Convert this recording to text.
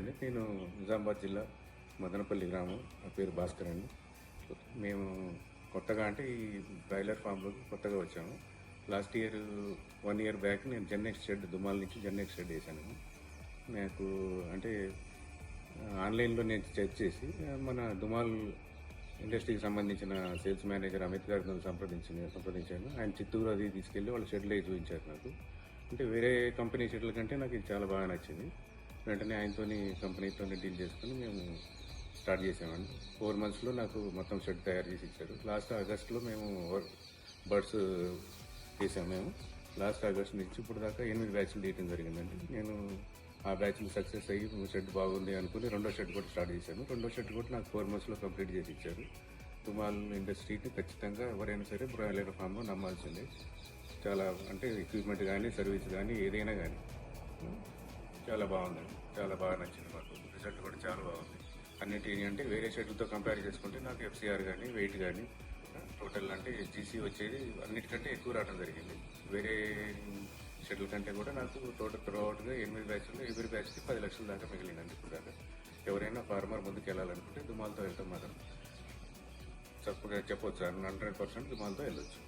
అండి. నేను నిజామాబాద్ జిల్లా మదనపల్లి గ్రామం. నా పేరు భాస్కర్ అండి. మేము కొత్తగా అంటే ఈ బ్రాయిలర్ ఫామ్లోకి కొత్తగా వచ్చాము. లాస్ట్ ఇయర్ 1 ఇయర్ బ్యాక్ నేను జెన్నెక్స్ షెడ్ దుమాల నుంచి జెన్నెక్స్ షెడ్ వేసాను. నాకు అంటే ఆన్లైన్లో నేను చెక్ చేసి మన దుమాల్ ఇండస్ట్రీకి సంబంధించిన సేల్స్ మేనేజర్ అమిత్ గారితో సంప్రదించాను. ఆయన చిత్తూరు అది తీసుకెళ్ళి వాళ్ళ షెడ్లు వేసి చూపించారు నాకు. అంటే వేరే కంపెనీ షెడ్ల కంటే నాకు ఇది చాలా బాగా నచ్చింది. వెంటనే కంపెనీతో డీల్ చేసుకుని మేము స్టార్ట్ చేసామండి. 4 monthsలో నాకు మొత్తం షెడ్ తయారు చేసి ఇచ్చారు. లాస్ట్ ఆగస్ట్లో మేము బర్డ్స్ వేసాము. మేము లాస్ట్ ఆగస్ట్ నుంచి ఇప్పుడు దాకా 8 బ్యాచ్లు తీయడం జరిగిందండి. నేను ఆ బ్యాచ్లు సక్సెస్ అయ్యి షెడ్ బాగుంది అనుకుని రెండో షెడ్ కూడా స్టార్ట్ చేశాను. రెండో షెడ్ కూడా నాకు 4 monthsలో కంప్లీట్ చేసి ఇచ్చారు. దుమాల్ ఇండస్ట్రీని ఖచ్చితంగా ఎవరైనా సరే బ్రాయిలర్ ఫామ్లో నమ్మాల్సిందే. చాలా అంటే ఎక్విప్మెంట్ కానీ సర్వీస్ కానీ ఏదైనా కానీ చాలా బాగుందండి. చాలా బాగా నచ్చింది మాకు. రిజల్ట్ కూడా చాలా బాగుంది. అన్నిటి అంటే వేరే షెడ్లతో కంపేర్ చేసుకుంటే నాకు FCR కానీ వెయిట్ కానీ టోటల్ అంటే GC వచ్చేది అన్నిటికంటే ఎక్కువ రావడం జరిగింది. వేరే షెడ్ల కంటే కూడా నాకు టోటల్ త్రూఅవుట్గా 8 బ్యాచ్లు ఎవరి బ్యాచ్కి 10 లక్షల దాకా మిగిలిందండి. ఇప్పుడు దాకా ఎవరైనా ఫార్మర్ ముందుకు వెళ్ళాలనుకుంటే దుమాలతో వెళ్తాం మాత్రం చెప్పవచ్చు. 100% దుమాలతో వెళ్ళొచ్చు.